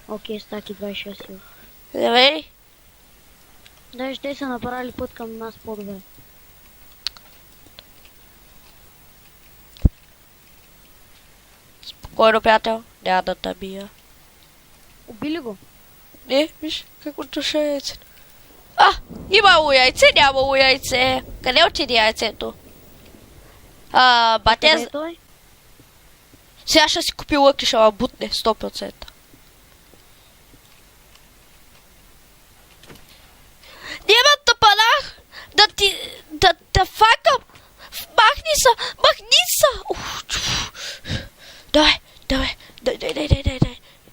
Окей, стаки 26 сил. Давай. Даже те са направили път към нас по-добре. Спокойно, приятел. Няма да те бия. Убили го? Не, виж какво душа яйце. А, имало яйце, нямало яйце. Къде отиде яйцето? Къде Бате, е той? сега ще си купи лък и ще ма бутне 100%. Няма тъпанах да факам. Махни са. Давай.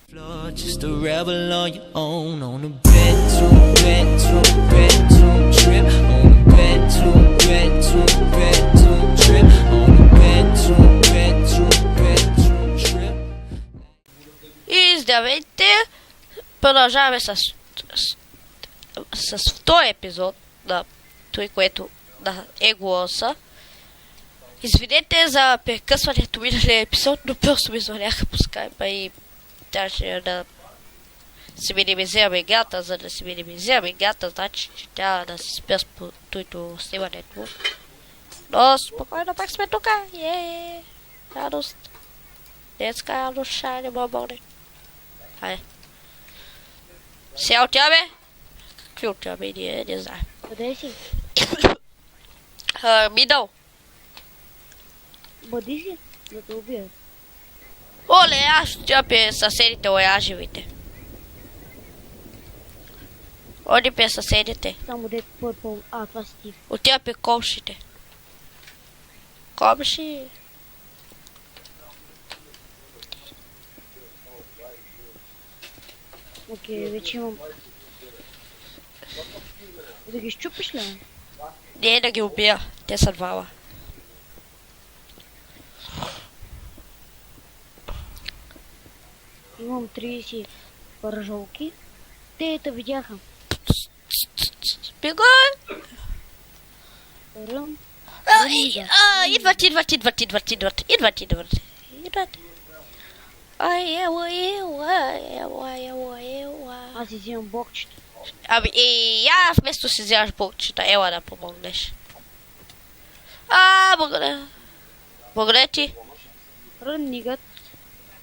Floor, just a rebel on your own on a bedroom trip. On a bedroom trip. On a bedroom trip. И здравейте! Продължаваме с втори епизод на той, което на Еглоса. Извинете за прекъсването миналия епизод, но просто ми звъняха по скайпа и трябваше да се минимизираме играта. За да се минимизираме играта, значи, че трябва да се спя с тойто снимането. Но спокойно пак сме тука. Радост. Детска радост, шайне бомбоне. Хайде. Сега отиваме? Какви отиваме? Ние не знаем. Къде си? Минал. Бъди си, да те убият. Оле, аз ще отива при съседите ояжевите. Оди при съседите. Само дето пърпъл. Това си ти. Отива при комшите. Комши. Окей, вече имам. Да ги щупиш ли? Не да ги убия. Те са двама. Имам 30 пържолки. Те видяха. Бегай! Ръм. Идват. Аз взимам бокчета. Ами и я вместо си вземаш бокчета, ела да помогнеш. Благодаря ти. Ръннигът.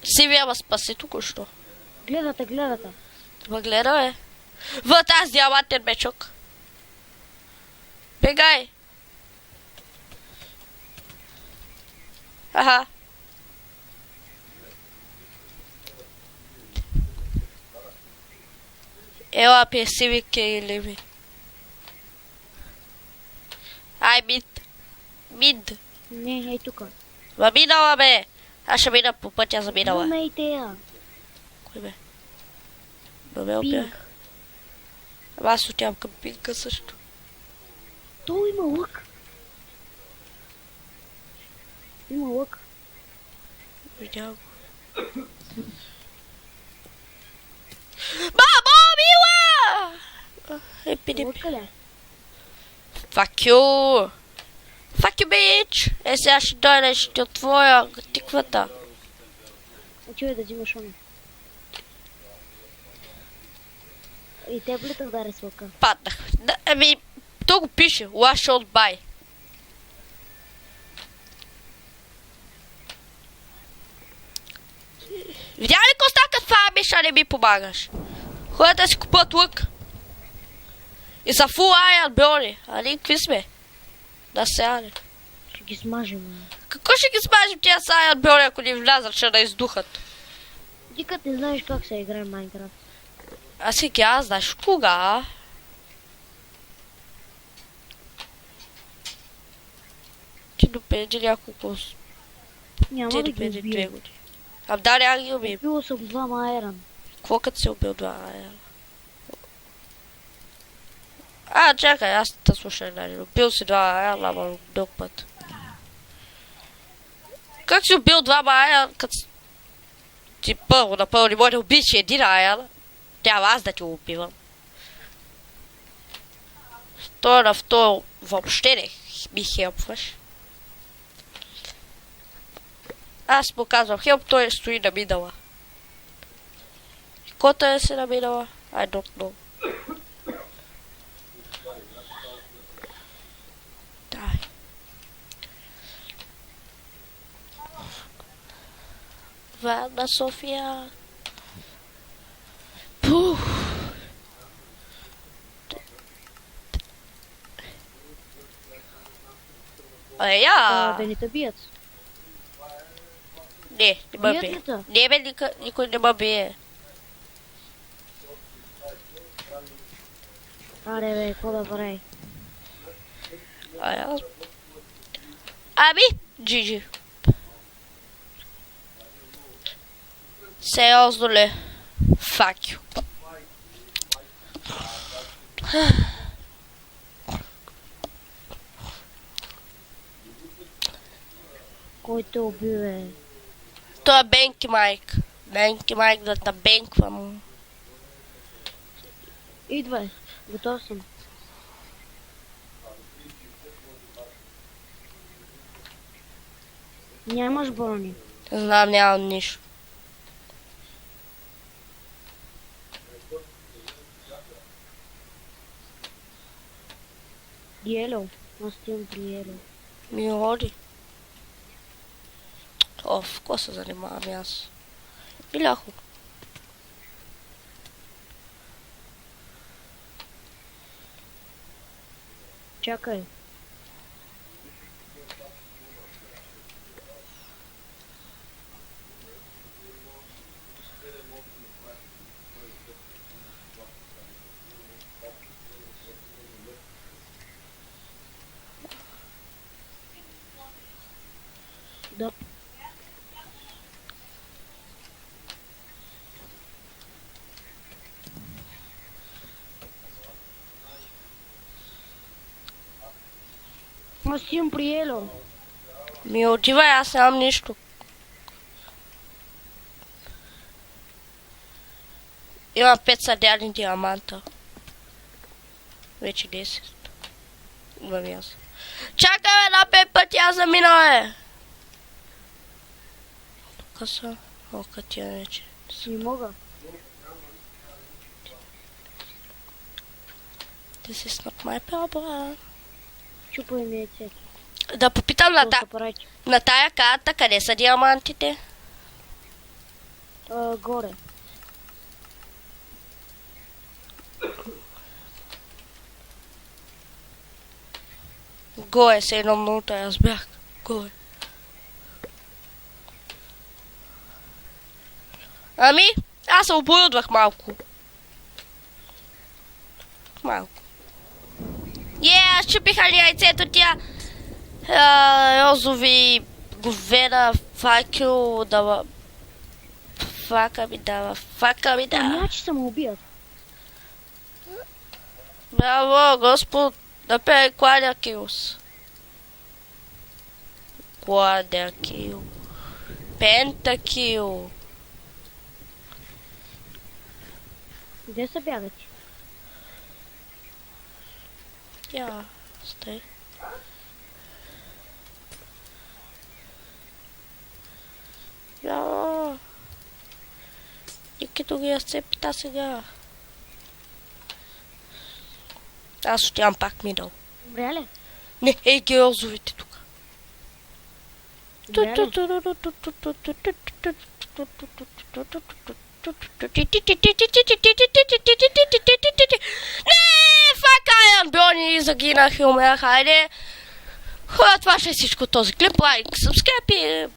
Сивия ма спаси току-що. Гледате. Ма гледа, в тази диамантен мечок. Бегай. Аха. Ела при сивик или ми. Ай, мид. Не, тука. Ма минала бе. Аз ще мина по пътя за минала. Имайте я. Кой бе? Ме убия. Пинк. Ама аз отивам към пинка също. То има лък. Има лък. Видях го. Мамо, мила! Епидепи. Лъка ли? Fuck you! Fuck you, bitch! Сега ще дойда и ще отворя тиквата. Отивай да взимаш оно. И те плитах да с лъка. Паднах. Ами, то го пише. Wash out by. Видя ли Костака фармиш, а не ми помагаш? Хората да си купуват лък. И са full iron, брони. А ние какви сме? Да се Ще ги смажем. Какво ще ги смажем тия с iron брони, ако ни влязат, ще да издухат? Дикът не знаеш как се играе Майнкрафт. А сега, знаеш кога? Ти допреди няколко... Няма Ти да ги допреди 2 убия. години. Да, няма ги убием. Убил съм 2 айрон. Какво като се убил 2 айрон? Чакай, аз те слушай, нали. Убил си 2 айрон, ама друг път. Как си убил 2 айрон, като... Ти напълно не може да убиш 1 айрон. Трябва аз да ти убивам. Второ на второ въобще не ми хелпваш. Аз му казвам хелп, той стои на мидъла. Кота е се намирала? I don't know. Дай. Варна София. Пух. Я. Да не те бият. Не ме Бият бие. ли те? Не бе, никой не ме бие. Аре бе, какво да прави? Ами, GG. Сериозно ли? Fuck you. Кой те уби, бе? Той е Бенки Майк. Бенки Майк да те бенквам. Идвай, готов съм. Нямаш брони. Знам, нямам нищо. Ело, аз имам при Ело. Ми ходи. Оф, какво се занимавам аз? Иляхо. Чакай. Да. Аз имам при Ело. Ми отивай, аз нямам нищо. Има 5 съдяни диаманта. Вече 10. Имам и аз. Чакай, бе, на 5 пъти аз замина, бе! Тука са. О, кътия вече. Не мога. This is not my problem. Чупай ми яйцето. Да попитам на тая карта, къде са диамантите? Горе. Горе, се едно минута, аз бях. Горе. Ами, аз се оборудвах малко. Малко. Аз чупиха ли яйцето тя? Розови говена, факел, дава. Фака ми дава, фака ми дава. Ами, че се му убият. Браво, Господ, напей кладя килс. Кладя кил. Пентакил. Где са бягат? Я, стой. Я. Никито ги разцепита сега. Аз отивам пак мидъл. Добре ли? Не, ей ги розовите тук. Добре ли? Не, фак Айрон Бьорни загинах и умрях. Хайде. Хора, това ще е всичко този клип. Лайк, subscribe и